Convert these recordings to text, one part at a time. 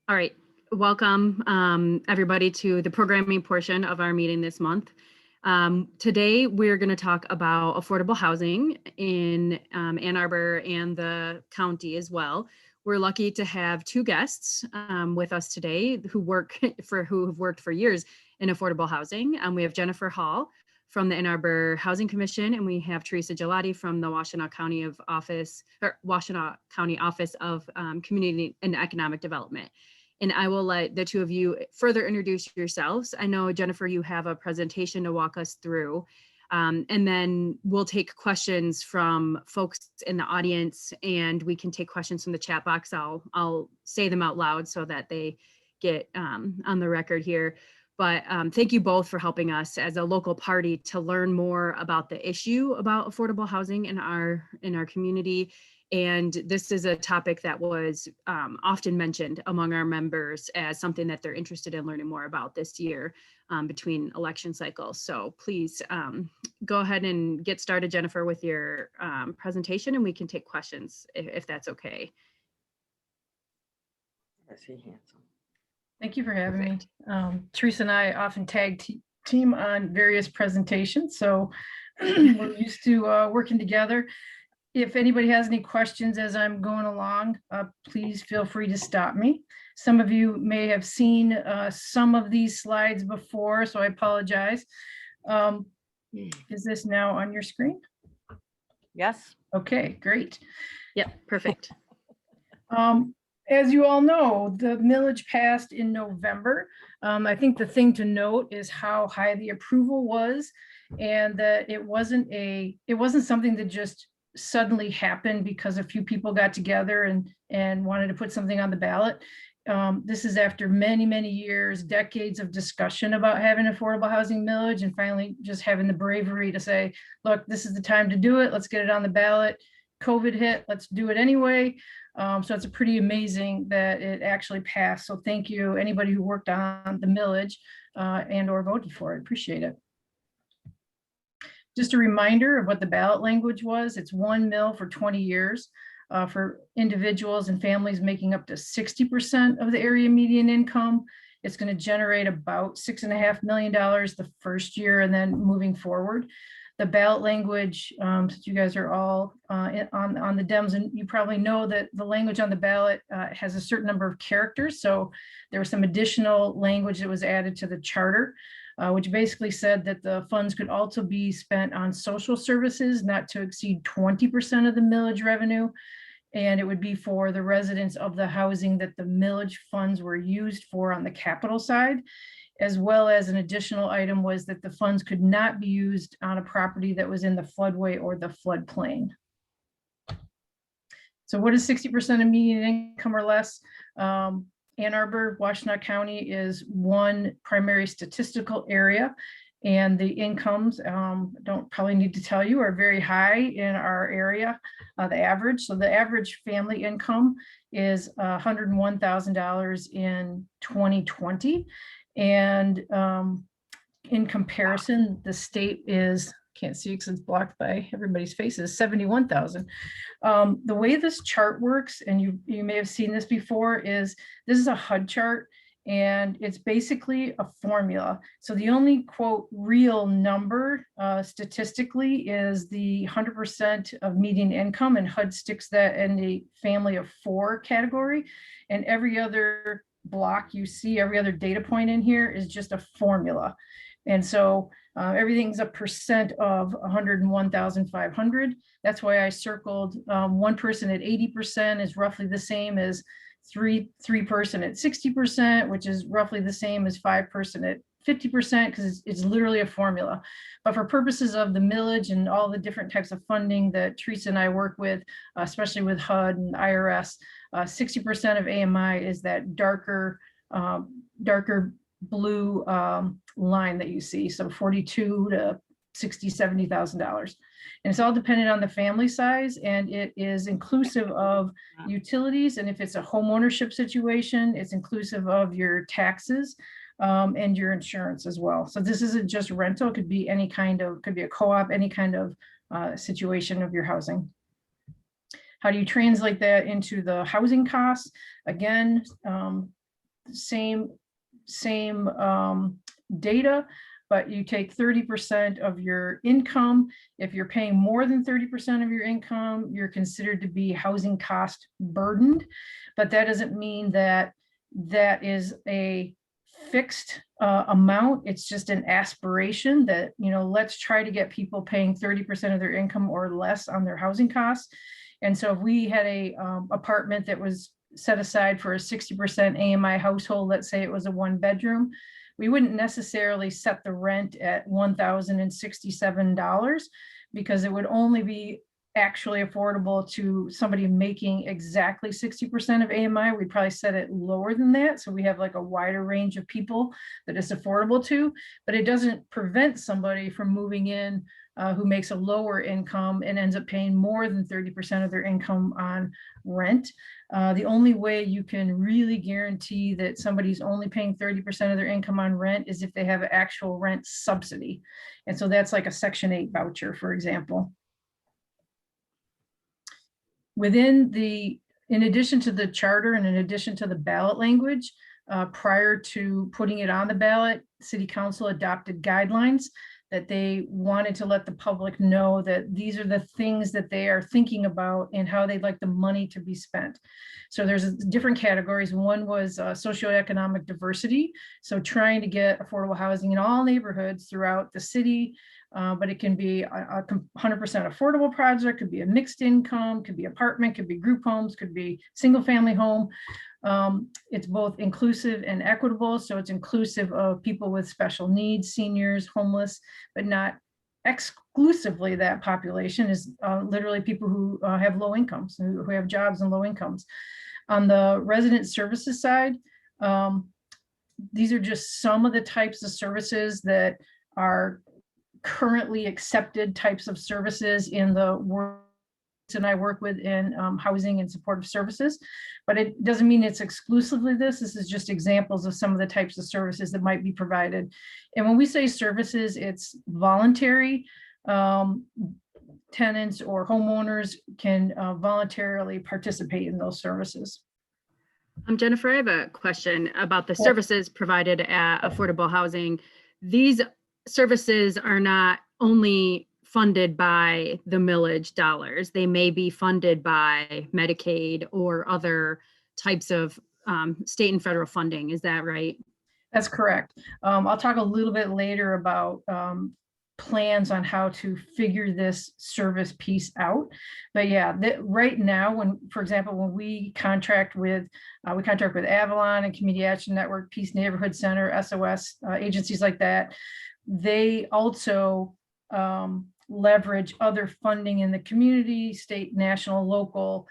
All right, welcome everybody to the programming portion of our meeting this month. Today, we're going to talk about affordable housing in Ann Arbor and the county as well. We're lucky to have two guests with us today who have worked for years in affordable housing. We have Jennifer Hall from the Ann Arbor Housing Commission, and we have Teresa Gillotti from the Washtenaw County Office of Community and Economic Development. And I will let the two of you further introduce yourselves. I know, Jennifer, you have a presentation to walk us through, and then we'll take questions from folks in the audience, and we can take questions from the chat box. I'll say them out loud so that they get on the record here. But thank you both for helping us as a local party to learn more about the issue about affordable housing in our community. And this is a topic that was often mentioned among our members as something that they're interested in learning more about this year between election cycles. So please go ahead and get started, Jennifer, with your presentation, and we can take questions if that's okay. Thank you for having me. Teresa and I often tag team on various presentations, so we're used to working together. If anybody has any questions as I'm going along, please feel free to stop me. Some of you may have seen some of these slides before, so I apologize. Is this now on your screen? Yes. Okay, great. Yep, perfect. As you all know, the millage passed in November. I think the thing to note is how high the approval was, and that it wasn't something that just suddenly happened because a few people got together and wanted to put something on the ballot. This is after many years, decades of discussion about having affordable housing millage, and finally just having the bravery to say, look, this is the time to do it. Let's get it on the ballot. COVID hit, let's do it anyway. So it's pretty amazing that it actually passed. So thank you, anybody who worked on the millage and or voted for it. Appreciate it. Just a reminder of what the ballot language was. It's 1 mil for 20 years for individuals and families making up to 60% of the area median income. It's going to generate about $6.5 million the first year, and then moving forward. The ballot language, since you guys are all on the Dems, and you probably know that the language on the ballot has a certain number of characters. So there was some additional language that was added to the charter, which basically said that the funds could also be spent on social services, not to exceed 20% of the millage revenue. And it would be for the residents of the housing that the millage funds were used for on the capital side, as well as an additional item was that the funds could not be used on a property that was in the floodway or the floodplain. So what is 60% of median income or less? Ann Arbor, Washtenaw County is one primary statistical area, and the incomes, don't probably need to tell you, are very high in our area, the average. So the average family income is $101,000 in 2020. And in comparison, the state is, can't see because it's blocked by everybody's faces, 71,000. The way this chart works, and you may have seen this before, is this is a HUD chart, and it's basically a formula. So the only quote real number statistically is the 100% of median income, and HUD sticks that in the family of 4 category, and every other block you see, every other data point in here is just a formula. And so everything's a percent of 101,500. That's why I circled one person at 80% is roughly the same as three person at 60%, which is roughly the same as 5 person at 50%, because it's literally a formula. But for purposes of the millage and all the different types of funding that Teresa and I work with, especially with HUD and IRS, 60% of AMI is that darker blue line that you see. So 42 to $60,000, $70,000. And it's all dependent on the family size, and it is inclusive of utilities. And if it's a home ownership situation, it's inclusive of your taxes and your insurance as well. So this isn't just rental, it could be any kind of, could be a co-op, any kind of situation of your housing. How do you translate that into the housing costs? Again, same data, but you take 30% of your income. If you're paying more than 30% of your income, you're considered to be housing cost burdened. But that doesn't mean that that is a fixed amount. It's just an aspiration that, let's try to get people paying 30% of their income or less on their housing costs. And so if we had a apartment that was set aside for a 60% AMI household, let's say it was a 1-bedroom, we wouldn't necessarily set the rent at $1,067 because it would only be actually affordable to somebody making exactly 60% of AMI. We'd probably set it lower than that. So we have like a wider range of people that it's affordable to, but it doesn't prevent somebody from moving in who makes a lower income and ends up paying more than 30% of their income on rent. The only way you can really guarantee that somebody's only paying 30% of their income on rent is if they have an actual rent subsidy. And so that's like a Section 8 voucher, for example. In addition to the charter and in addition to the ballot language, prior to putting it on the ballot, City Council adopted guidelines that they wanted to let the public know that these are the things that they are thinking about and how they'd like the money to be spent. So there's different categories. One was socioeconomic diversity. So trying to get affordable housing in all neighborhoods throughout the city, but it can be a 100% affordable project, could be a mixed income, could be apartment, could be group homes, could be single family home. It's both inclusive and equitable. So it's inclusive of people with special needs, seniors, homeless, but not exclusively that population is literally people who have low incomes, who have jobs and low incomes. On the resident services side, these are just some of the types of services that are currently accepted types of services in the work and I work with in housing and supportive services, but it doesn't mean it's exclusively this. This is just examples of some of the types of services that might be provided. And when we say services, it's voluntary. Tenants or homeowners can voluntarily participate in those services. Jennifer, I have a question about the services provided at affordable housing. These services are not only funded by the millage dollars. They may be funded by Medicaid or other types of state and federal funding. Is that right? That's correct. I'll talk a little bit later about plans on how to figure this service piece out. But yeah, right now, for example, when we contract with Avalon and Community Action Network, Peace Neighborhood Center, SOS, agencies like that, they also leverage other funding in the community, state, national, local,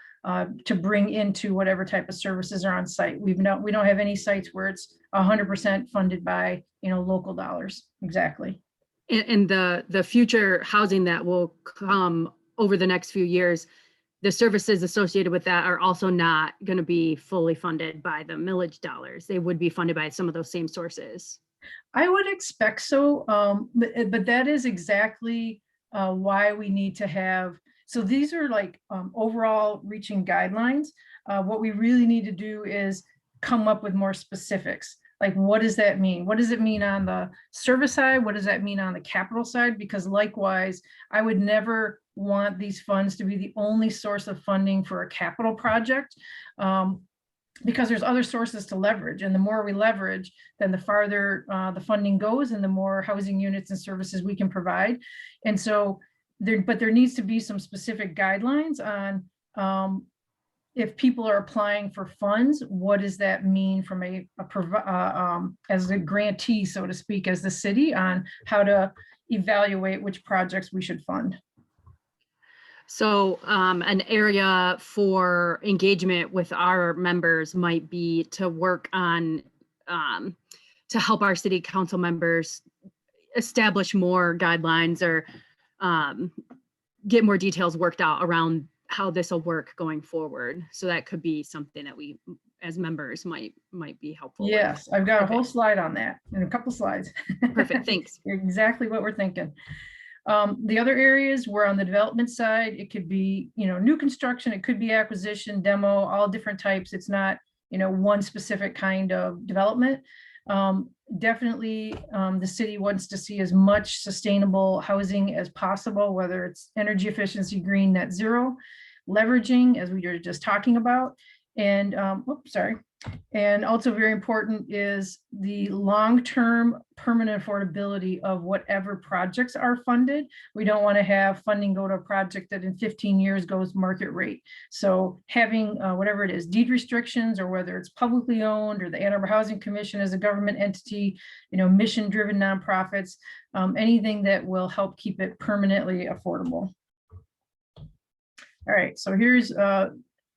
to bring into whatever type of services are on site. We don't have any sites where it's 100% funded by local dollars. Exactly. And the future housing that will come over the next few years, the services associated with that are also not going to be fully funded by the millage dollars. They would be funded by some of those same sources. I would expect so, but that is exactly why we need to have, so these are like overall reaching guidelines. What we really need to do is come up with more specifics. Like, what does that mean? What does it mean on the service side? What does that mean on the capital side? Because likewise, I would never want these funds to be the only source of funding for a capital project. Because there's other sources to leverage, and the more we leverage, then the farther the funding goes and the more housing units and services we can provide. And so there needs to be some specific guidelines on if people are applying for funds, what does that mean from as a grantee, so to speak, as the city, on how to evaluate which projects we should fund. So an area for engagement with our members might be to work on, to help our city council members establish more guidelines or get more details worked out around how this will work going forward. So that could be something that we as members might be helpful. Yes, I've got a whole slide on that and a couple slides. Perfect, thanks. Exactly what we're thinking. The other areas were on the development side. It could be, new construction, it could be acquisition, demo, all different types. It's not one specific kind of development. Definitely, the city wants to see as much sustainable housing as possible, whether it's energy efficiency, green, net zero, leveraging, as we were just talking about. And, and also very important is the long-term permanent affordability of whatever projects are funded. We don't want to have funding go to a project that in 15 years goes market rate. So having whatever it is, deed restrictions, or whether it's publicly owned, or the Ann Arbor Housing Commission as a government entity, mission-driven nonprofits, anything that will help keep it permanently affordable. All right, so here's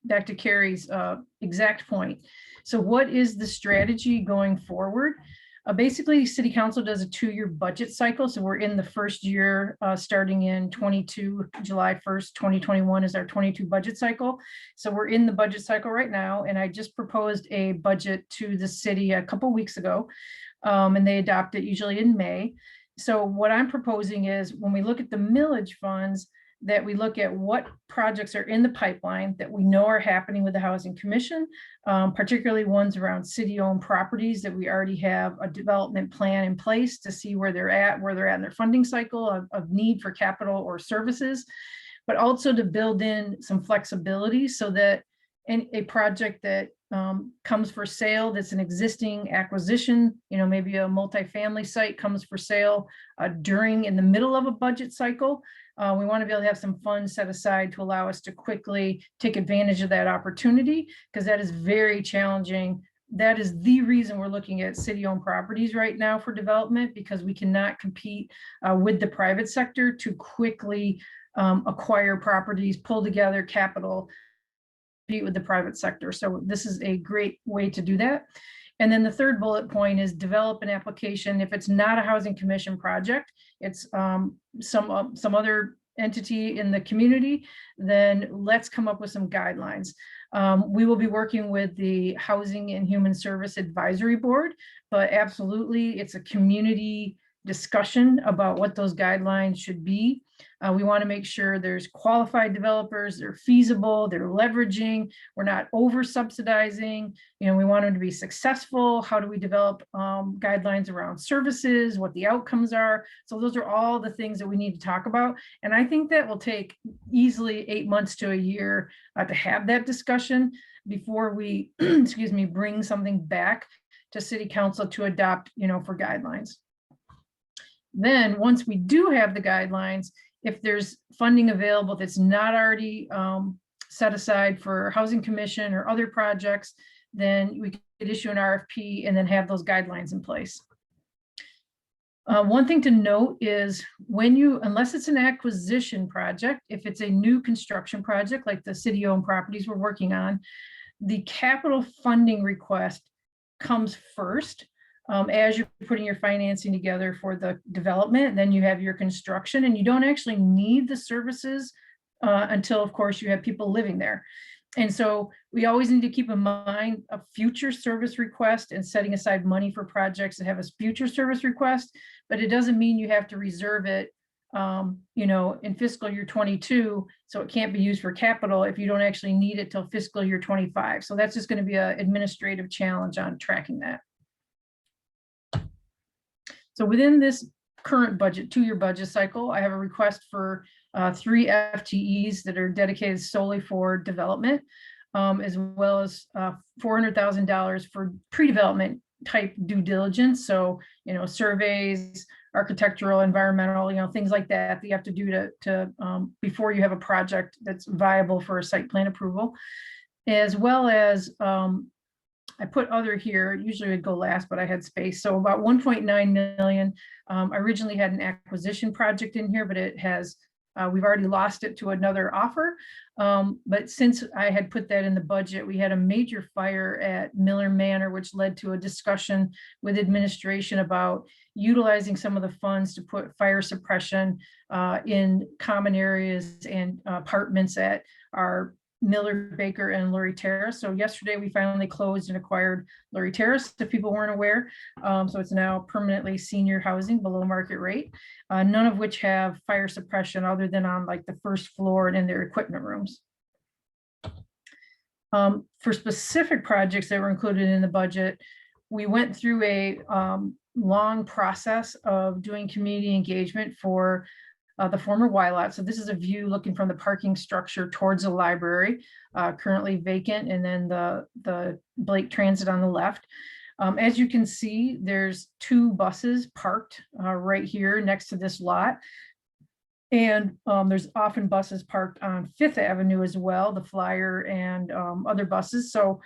Dr. Carey's exact point. So what is the strategy going forward? Basically, City Council does a 2-year budget cycle. So we're in the first year, starting in July 1st, 2021 is our 22 budget cycle. So we're in the budget cycle right now. And I just proposed a budget to the city a couple weeks ago, and they adopt it usually in May. So what I'm proposing is, when we look at the millage funds, that we look at what projects are in the pipeline that we know are happening with the Housing Commission, particularly ones around city-owned properties that we already have a development plan in place to see where they're at in their funding cycle of need for capital or services, but also to build in some flexibility so that a project that comes for sale, that's an existing acquisition, maybe a multifamily site comes for sale in the middle of a budget cycle. We want to be able to have some funds set aside to allow us to quickly take advantage of that opportunity, because that is very challenging. That is the reason we're looking at city-owned properties right now for development, because we cannot compete with the private sector to quickly acquire properties, pull together capital, compete with the private sector. So this is a great way to do that. And then the third bullet point is develop an application. If it's not a Housing Commission project, it's some other entity in the community, then let's come up with some guidelines. We will be working with the Housing and Human Service Advisory Board, but absolutely it's a community discussion about what those guidelines should be. We want to make sure there's qualified developers, they're feasible, they're leveraging, we're not over subsidizing, we want them to be successful. How do we develop guidelines around services, what the outcomes are? So those are all the things that we need to talk about. And I think that will take easily 8 months to a year to have that discussion before we, bring something back to City Council to adopt, for guidelines. Then once we do have the guidelines, if there's funding available that's not already set aside for Housing Commission or other projects, then we could issue an RFP and then have those guidelines in place. One thing to note is unless it's an acquisition project, if it's a new construction project like the city-owned properties we're working on, the capital funding request comes first. As you're putting your financing together for the development, then you have your construction, and you don't actually need the services until, of course, you have people living there. And so we always need to keep in mind a future service request and setting aside money for projects that have a future service request, but it doesn't mean you have to reserve it, in fiscal year 22, so it can't be used for capital if you don't actually need it till fiscal year 25. So that's just going to be an administrative challenge on tracking that. So within this current budget, 2-year budget cycle, I have a request for 3 FTEs that are dedicated solely for development, as well as $400,000 for pre-development type due diligence. So, surveys, architectural, environmental, things like that you have to do to before you have a project that's viable for a site plan approval, as well as I put other here, usually would go last, but I had space. So about 1.9 million. I originally had an acquisition project in here, but it has, we've already lost it to another offer. But since I had put that in the budget, we had a major fire at Miller Manor, which led to a discussion with administration about utilizing some of the funds to put fire suppression in common areas and apartments at our Miller, Baker, and Lurie Terrace. So yesterday we finally closed and acquired Lurie Terrace, if people weren't aware. So it's now permanently senior housing below market rate, none of which have fire suppression other than on like the first floor and in their equipment rooms. For specific projects that were included in the budget, we went through a long process of doing community engagement for the former Y lot. So this is a view looking from the parking structure towards the library, currently vacant, and then the Blake Transit on the left. As you can see, there's 2 buses parked right here next to this lot. And there's often buses parked on 5th Avenue as well, the Flyer and other buses. So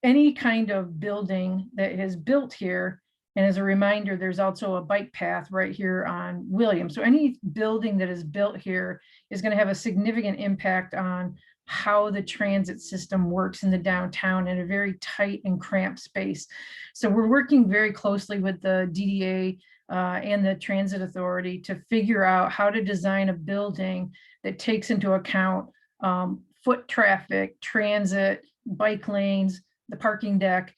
any kind of building that is built here, and as a reminder, there's also a bike path right here on William. So any building that is built here is going to have a significant impact on how the transit system works in the downtown in a very tight and cramped space. So we're working very closely with the DDA and the Transit Authority to figure out how to design a building that takes into account foot traffic, transit, bike lanes, the parking deck.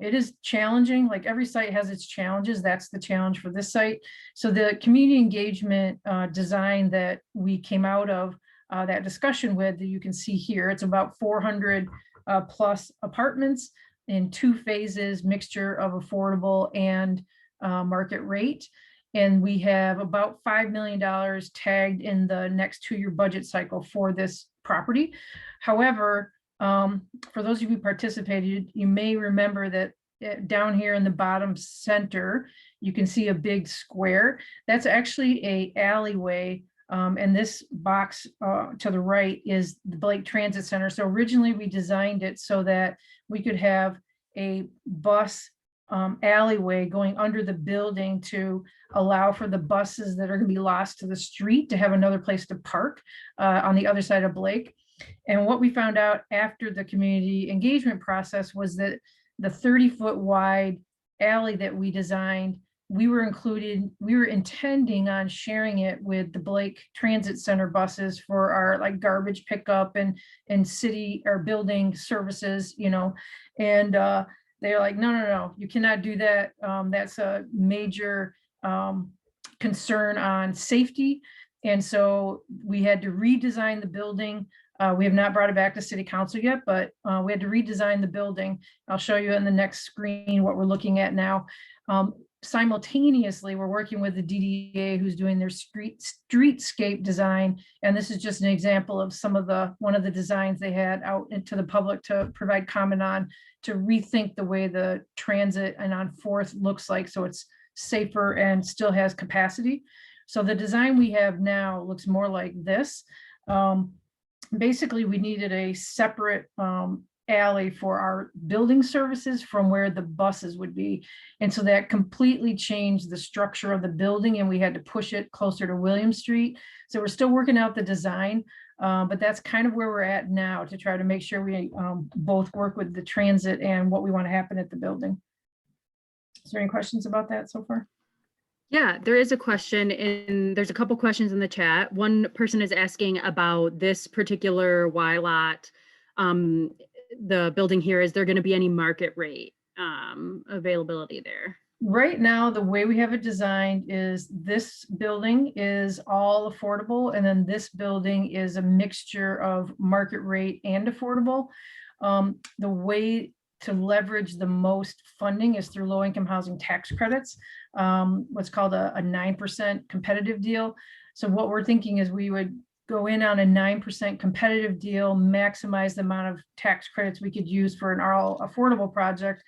It is challenging, like every site has its challenges. That's the challenge for this site. So the community engagement design that we came out of that discussion with, that you can see here, it's about 400 plus apartments in 2 phases, mixture of affordable and market rate. And we have about $5 million tagged in the next 2-year budget cycle for this property. However, for those of you who participated, you may remember that down here in the bottom center, you can see a big square. That's actually a alleyway. And this box to the right is the Blake Transit Center. So originally we designed it so that we could have a bus alleyway going under the building to allow for the buses that are going to be lost to the street to have another place to park on the other side of Blake. And what we found out after the community engagement process was that the 30-foot wide alley that we designed, we were intending on sharing it with the Blake Transit Center buses for our like garbage pickup and city or building services, you know, and they're like, no, you cannot do that. That's a major concern on safety. And so we had to redesign the building. We have not brought it back to City Council yet, but we had to redesign the building. I'll show you in the next screen what we're looking at now. Simultaneously, we're working with the DDA who's doing their streetscape design. And this is just an example of one of the designs they had out into the public to provide comment on, to rethink the way the transit and on 4th looks like, so it's safer and still has capacity. So the design we have now looks more like this. Basically, we needed a separate alley for our building services from where the buses would be. And so that completely changed the structure of the building, and we had to push it closer to William Street. So we're still working out the design, but that's kind of where we're at now to try to make sure we both work with the transit and what we want to happen at the building. Is there any questions about that so far? Yeah, there is a question, and there's a couple questions in the chat. One person is asking about this particular Y lot. The building here, is there going to be any market rate availability there? Right now, the way we have it designed is this building is all affordable, and then this building is a mixture of market rate and affordable. The way to leverage the most funding is through low-income housing tax credits, what's called a 9% competitive deal. So what we're thinking is we would go in on a 9% competitive deal, maximize the amount of tax credits we could use for an all affordable project.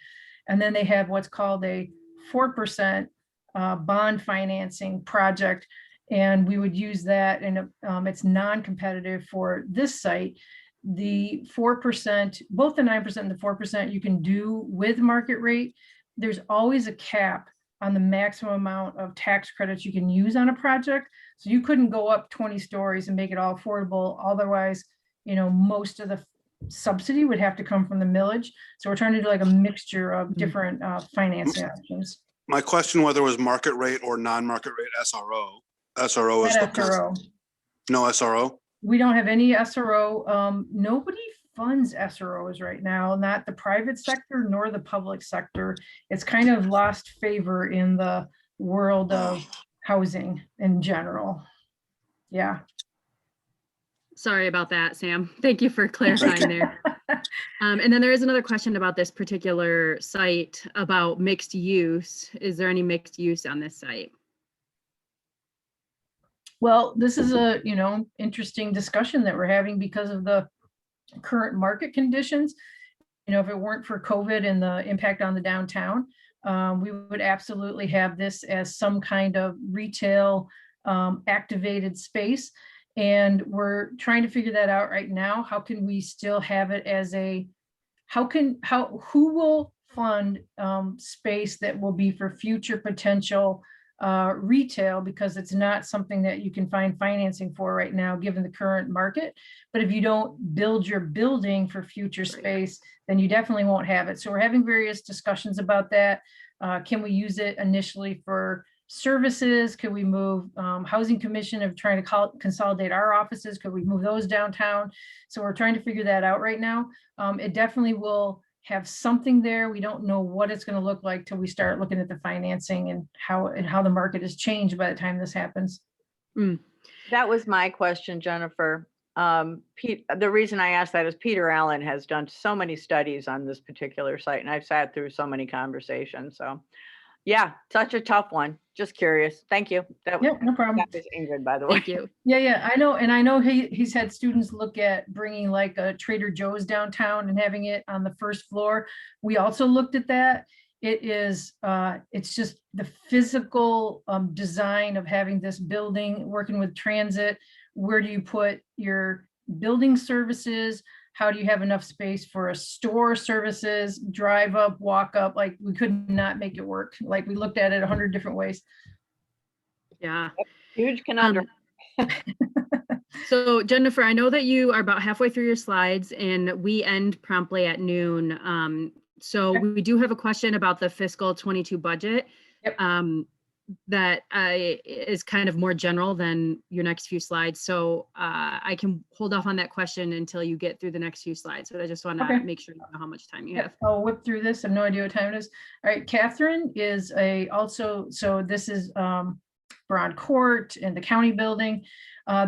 And then they have what's called a 4% bond financing project. And we would use that, and it's non-competitive for this site. The 4%, both the 9% and the 4% you can do with market rate. There's always a cap on the maximum amount of tax credits you can use on a project. So you couldn't go up 20 stories and make it all affordable. Otherwise, you know, most of the subsidy would have to come from the millage. So we're trying to do like a mixture of different financing options. My question, whether it was market rate or non-market rate SRO. SRO is SRO. No SRO? We don't have any SRO. Nobody funds SROs right now, not the private sector nor the public sector. It's kind of lost favor in the world of housing in general. Yeah. Sorry about that, Sam. Thank you for clarifying there. And then there is another question about this particular site about mixed use. Is there any mixed use on this site? Well, this is a, interesting discussion that we're having because of the current market conditions. If it weren't for COVID and the impact on the downtown, we would absolutely have this as some kind of retail activated space. And we're trying to figure that out right now. How can we still have it as who will fund space that will be for future potential retail, because it's not something that you can find financing for right now, given the current market. But if you don't build your building for future space, then you definitely won't have it. So we're having various discussions about that. Can we use it initially for services? Could we move Housing Commission of trying to consolidate our offices? Could we move those downtown? So we're trying to figure that out right now. It definitely will have something there. We don't know what it's going to look like till we start looking at the financing and how the market has changed by the time this happens. That was my question, Jennifer. The reason I asked that is Peter Allen has done so many studies on this particular site, and I've sat through so many conversations. So yeah, such a tough one. Just curious. Thank you. Yeah, no problem. That was Ingrid, by the way. Thank you. Yeah, I know. And I know he's had students look at bringing like a Trader Joe's downtown and having it on the first floor. We also looked at that. It's just the physical design of having this building, working with transit. Where do you put your building services? How do you have enough space for a store services, drive up, walk up? Like, we could not make it work. Like, we looked at it 100 different ways. Yeah. Huge conundrum. So Jennifer, I know that you are about halfway through your slides and we end promptly at noon. So we do have a question about the fiscal 22 budget. Yep. That is kind of more general than your next few slides. So I can hold off on that question until you get through the next few slides. But I just want to make sure you know how much time you have. I'll whip through this. I have no idea what time it is. All right, Catherine is so this is Broad Court and the county building.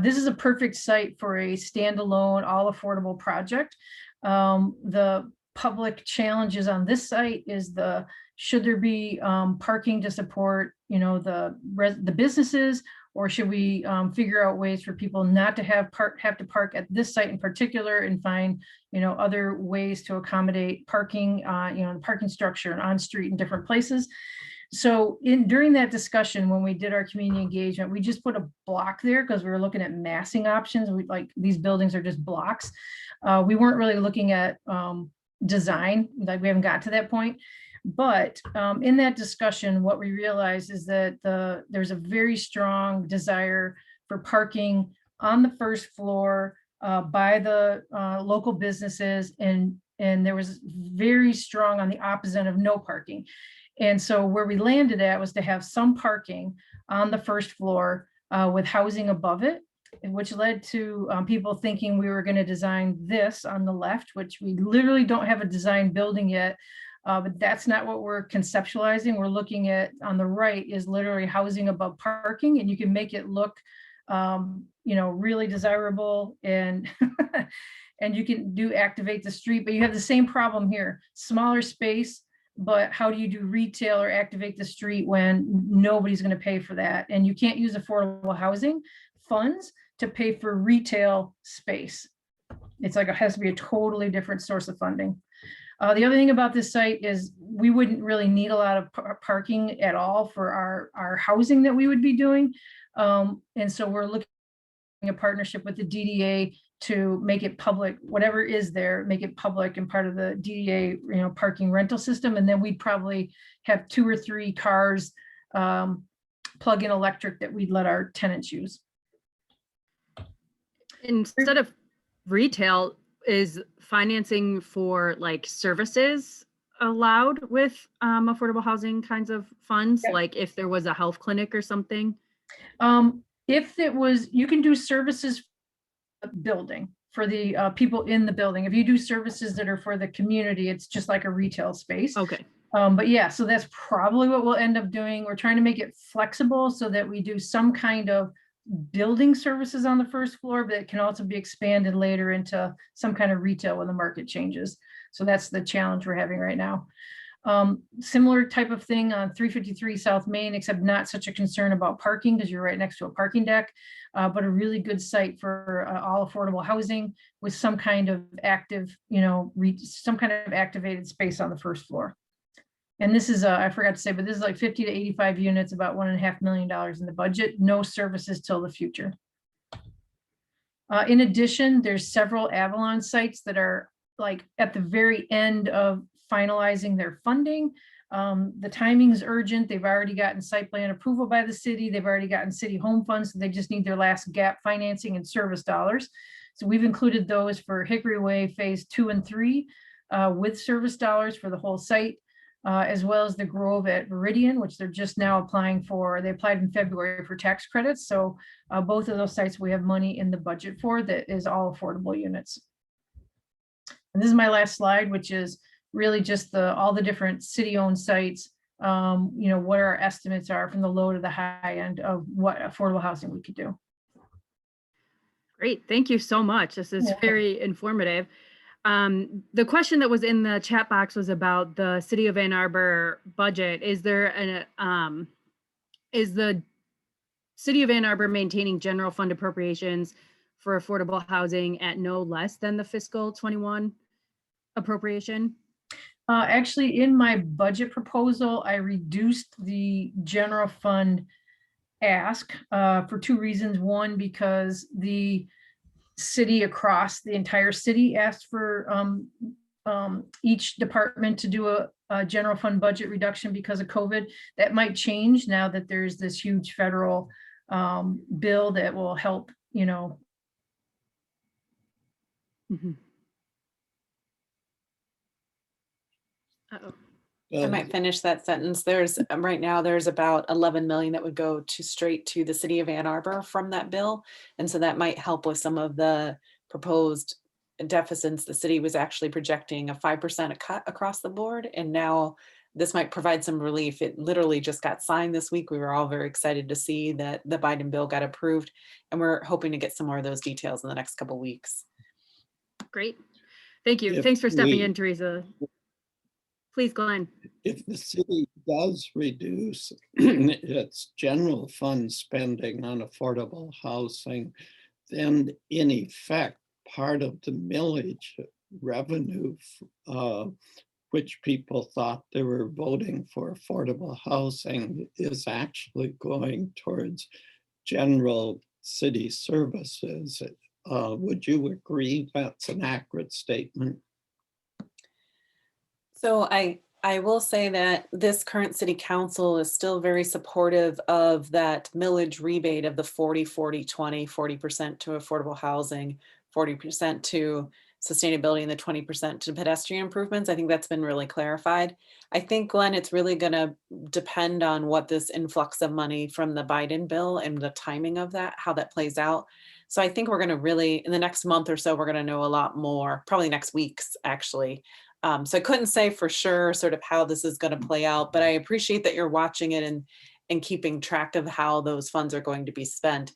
This is a perfect site for a standalone, all affordable project. The public challenges on this site is should there be parking to support, the businesses, or should we figure out ways for people not to have to park at this site in particular and find, other ways to accommodate parking, the parking structure and on street in different places. So during that discussion, when we did our community engagement, we just put a block there because we were looking at massing options. These buildings are just blocks. We weren't really looking at design, like we haven't got to that point. But in that discussion, what we realized is that there's a very strong desire for parking on the first floor by the local businesses, and there was very strong on the opposite of no parking. And so where we landed at was to have some parking on the first floor with housing above it, which led to people thinking we were going to design this on the left, which we literally don't have a design building yet. But that's not what we're conceptualizing. We're looking at on the right is literally housing above parking, and you can make it look, really desirable, and and you can activate the street, but you have the same problem here, smaller space. But how do you do retail or activate the street when nobody's going to pay for that? And you can't use affordable housing funds to pay for retail space. It's like it has to be a totally different source of funding. The other thing about this site is we wouldn't really need a lot of parking at all for our housing that we would be doing. And so we're looking at a partnership with the DDA to make it public, whatever is there, make it public and part of the DDA, parking rental system. And then we'd probably have 2 or 3 cars, plug-in electric, that we'd let our tenants use. Instead of retail, is financing for like services allowed with affordable housing kinds of funds? Yeah. Like if there was a health clinic or something? If it was, you can do services building for the people in the building. If you do services that are for the community, it's just like a retail space. Okay. But yeah, so that's probably what we'll end up doing. We're trying to make it flexible so that we do some kind of building services on the first floor, but it can also be expanded later into some kind of retail when the market changes. So that's the challenge we're having right now. Similar type of thing on 353 South Main, except not such a concern about parking because you're right next to a parking deck, but a really good site for all affordable housing with some kind of active, some kind of activated space on the first floor. And this is, I forgot to say, but this is like 50 to 85 units, about $1.5 million in the budget, no services till the future. In addition, there's several Avalon sites that are like at the very end of finalizing their funding. The timing is urgent. They've already gotten site plan approval by the city. They've already gotten city home funds. So they just need their last gap financing and service dollars. So we've included those for Hickory Way phase 2 and 3 with service dollars for the whole site. As well as the Grove at Meridian, which they're just now applying for. They applied in February for tax credits. So both of those sites we have money in the budget for that is all affordable units. And this is my last slide, which is really just all the different city-owned sites, what our estimates are from the low to the high end of what affordable housing we could do. Great, thank you so much. This is very informative. The question that was in the chat box was about the City of Ann Arbor budget. Is the City of Ann Arbor maintaining general fund appropriations for affordable housing at no less than the fiscal 21 appropriation? Actually, in my budget proposal, I reduced the general fund ask for 2 reasons. One, because the city across the entire city asked for each department to do a general fund budget reduction because of COVID. That might change now that there's this huge federal bill that will help, Mm-hmm. Uh-oh. I might finish that sentence. There's right now there's about 11 million that would go straight to the city of Ann Arbor from that bill. And so that might help with some of the proposed deficits. The city was actually projecting a 5% cut across the board. And now this might provide some relief. It literally just got signed this week. We were all very excited to see that the Biden bill got approved. And we're hoping to get some more of those details in the next couple of weeks. Great. Thank you. Thanks for stepping in, Teresa. Please, Glenn. If the city does reduce its general fund spending on affordable housing, then in effect, part of the millage revenue, which people thought they were voting for affordable housing, is actually going towards general city services. Would you agree that's an accurate statement? So I will say that this current city council is still very supportive of that millage rebate of the 40-40-20, 40% to affordable housing, 40% to sustainability, and the 20% to pedestrian improvements. I think that's been really clarified. I think, Glenn, it's really going to depend on what this influx of money from the Biden bill and the timing of that, how that plays out. So I think we're going to really, in the next month or so, we're going to know a lot more, probably next week's actually. So I couldn't say for sure sort of how this is going to play out, but I appreciate that you're watching it and keeping track of how those funds are going to be spent.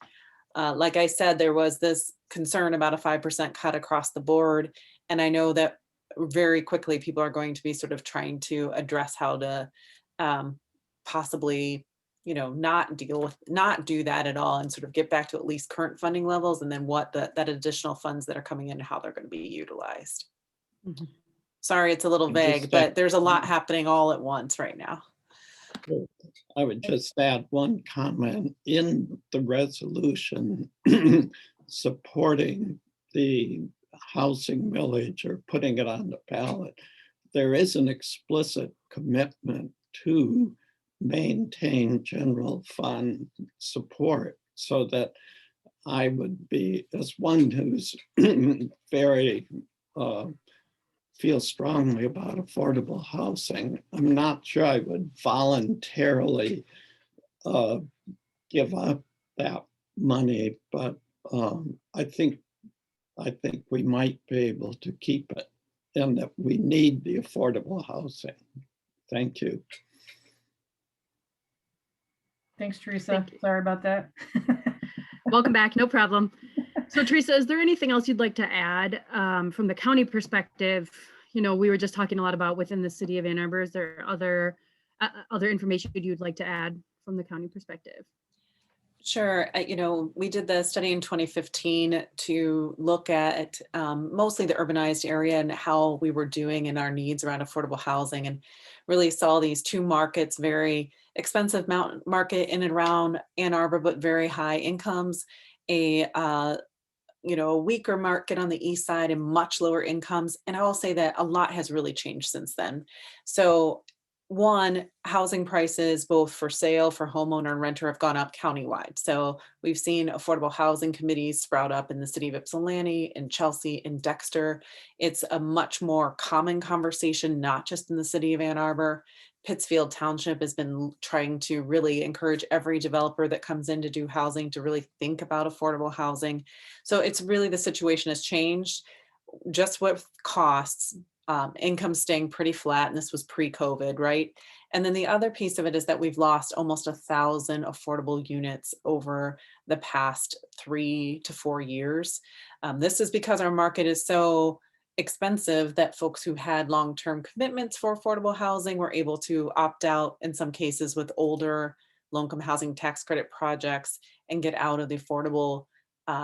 Like I said, there was this concern about a 5% cut across the board. And I know that very quickly people are going to be sort of trying to address how to possibly, not do that at all and sort of get back to at least current funding levels, and then what that additional funds that are coming in, how they're going to be utilized. Mm-hmm. Sorry, it's a little vague, but there's a lot happening all at once right now. I would just add one comment. In the resolution supporting the housing millage or putting it on the ballot, there is an explicit commitment to maintain general fund support, so that I would be, as one who's very feel strongly about affordable housing, I'm not sure I would voluntarily give up that money, but I think we might be able to keep it, and that we need the affordable housing. Thank you. Thanks, Teresa. Sorry about that. Welcome back, no problem. So Teresa, is there anything else you'd like to add from the county perspective? You know, we were just talking a lot about within the city of Ann Arbor. Is there other information you'd like to add from the county perspective? Sure. We did the study in 2015 to look at mostly the urbanized area and how we were doing in our needs around affordable housing, and really saw these two markets, very expensive mountain market in and around Ann Arbor, but very high incomes, a weaker market on the east side and much lower incomes. And I will say that a lot has really changed since then. So one, housing prices, both for sale, for homeowner and renter, have gone up countywide. So we've seen affordable housing committees sprout up in the city of Ypsilanti, in Chelsea, in Dexter. It's a much more common conversation, not just in the city of Ann Arbor. Pittsfield Township has been trying to really encourage every developer that comes in to do housing to really think about affordable housing. So it's really, the situation has changed just with costs. Income staying pretty flat, and this was pre-COVID, right? And then the other piece of it is that we've lost almost 1,000 affordable units over the past 3 to 4 years. This is because our market is so expensive that folks who had long-term commitments for affordable housing were able to opt out in some cases with older low-income housing tax credit projects and get out of the affordable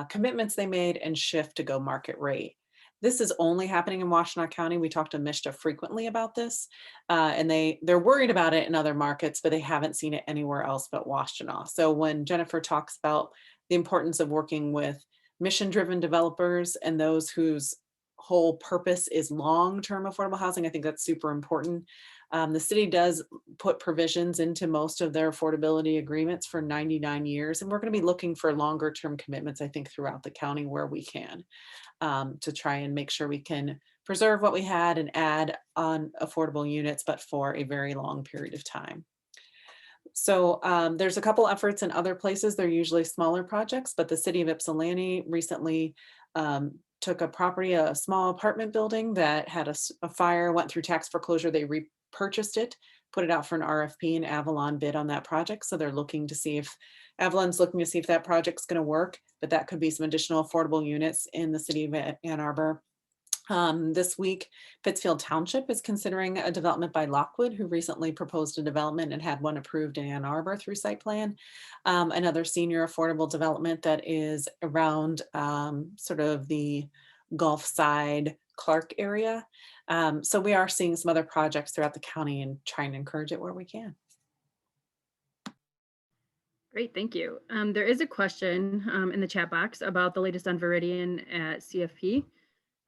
commitments they made and shift to go market rate. This is only happening in Washtenaw County. We talk to MISHTA frequently about this, and they're worried about it in other markets, but they haven't seen it anywhere else but Washtenaw. So when Jennifer talks about the importance of working with mission-driven developers and those whose whole purpose is long-term affordable housing, I think that's super important. The city does put provisions into most of their affordability agreements for 99 years, and we're going to be looking for longer-term commitments, I think, throughout the county where we can. To try and make sure we can preserve what we had and add on affordable units, but for a very long period of time. So there's a couple efforts in other places. They're usually smaller projects, but the city of Ypsilanti recently took a property, a small apartment building that had a fire, went through tax foreclosure. They repurchased it, put it out for an RFP, and Avalon bid on that project. So they're looking to see if Avalon's looking to see if that project's going to work, but that could be some additional affordable units in the city of Ann Arbor. This week, Pittsfield Township is considering a development by Lockwood, who recently proposed a development and had one approved in Ann Arbor through site plan. Another senior affordable development that is around sort of the Gulf Side, Clark area. So we are seeing some other projects throughout the county and trying to encourage it where we can. Great, thank you. There is a question in the chat box about the latest on Viridian at CFP,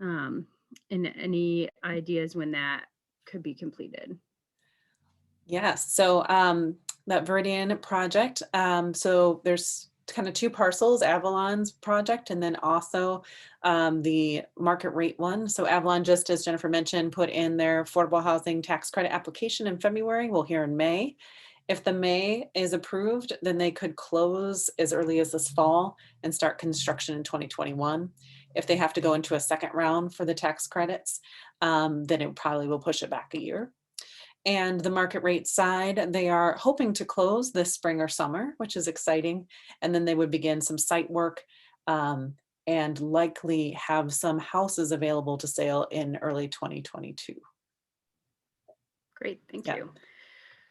and any ideas when that could be completed. Yes, so that Viridian project, so there's kind of two parcels, Avalon's project and then also the market rate one. So Avalon, just as Jennifer mentioned, put in their affordable housing tax credit application in February. We'll hear in May. If the May is approved, then they could close as early as this fall and start construction in 2021. If they have to go into a second round for the tax credits, then it probably will push it back a year. And the market rate side, they are hoping to close this spring or summer, which is exciting. And then they would begin some site work and likely have some houses available to sale in early 2022. Great, thank you.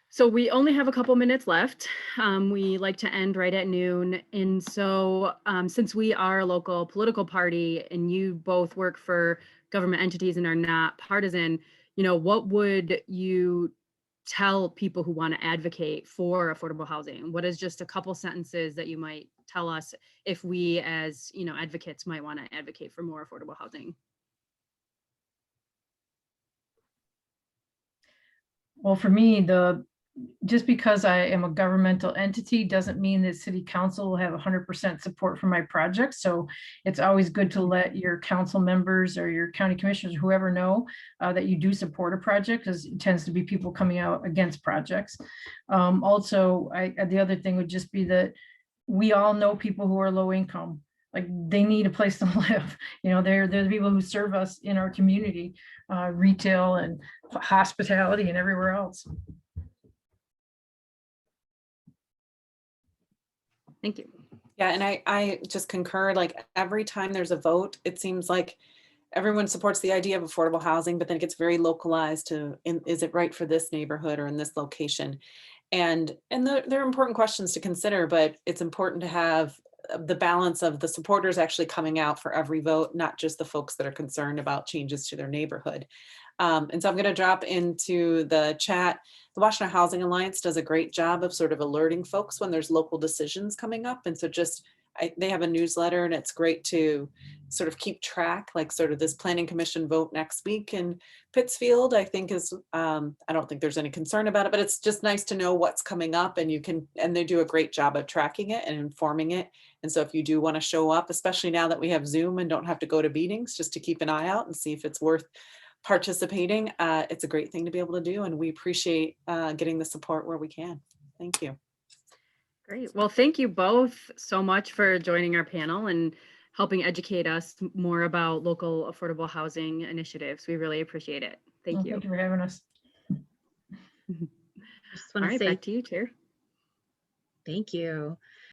So we only have a couple minutes left. We like to end right at noon. And so since we are a local political party and you both work for government entities and are not partisan, what would you tell people who want to advocate for affordable housing? What is just a couple sentences that you might tell us if we as advocates might want to advocate for more affordable housing? Well, for me, just because I am a governmental entity doesn't mean that city council will have 100% support for my project. So it's always good to let your council members or your county commissioners, whoever know that you do support a project, because it tends to be people coming out against projects. Also, the other thing would just be that we all know people who are low income. Like, they need a place to live. They're the people who serve us in our community, retail and hospitality and everywhere else. Thank you. Yeah, and I just concur, like every time there's a vote, it seems like everyone supports the idea of affordable housing, but then it gets very localized to, is it right for this neighborhood or in this location? And there are important questions to consider, but it's important to have the balance of the supporters actually coming out for every vote, not just the folks that are concerned about changes to their neighborhood. And so I'm going to drop into the chat. The Washtenaw Housing Alliance does a great job of sort of alerting folks when there's local decisions coming up. And so just, they have a newsletter, and it's great to sort of keep track, like sort of this planning commission vote next week in Pittsfield, I think is, I don't think there's any concern about it, but it's just nice to know what's coming up, and and they do a great job of tracking it and informing it. And so if you do want to show up, especially now that we have Zoom and don't have to go to meetings, just to keep an eye out and see if it's worth participating, it's a great thing to be able to do. And we appreciate getting the support where we can. Thank you. Great. Well, thank you both so much for joining our panel and helping educate us more about local affordable housing initiatives. We really appreciate it. Thank you. Thank you for having us. Just All want to right, say back to you, Chair. thank you.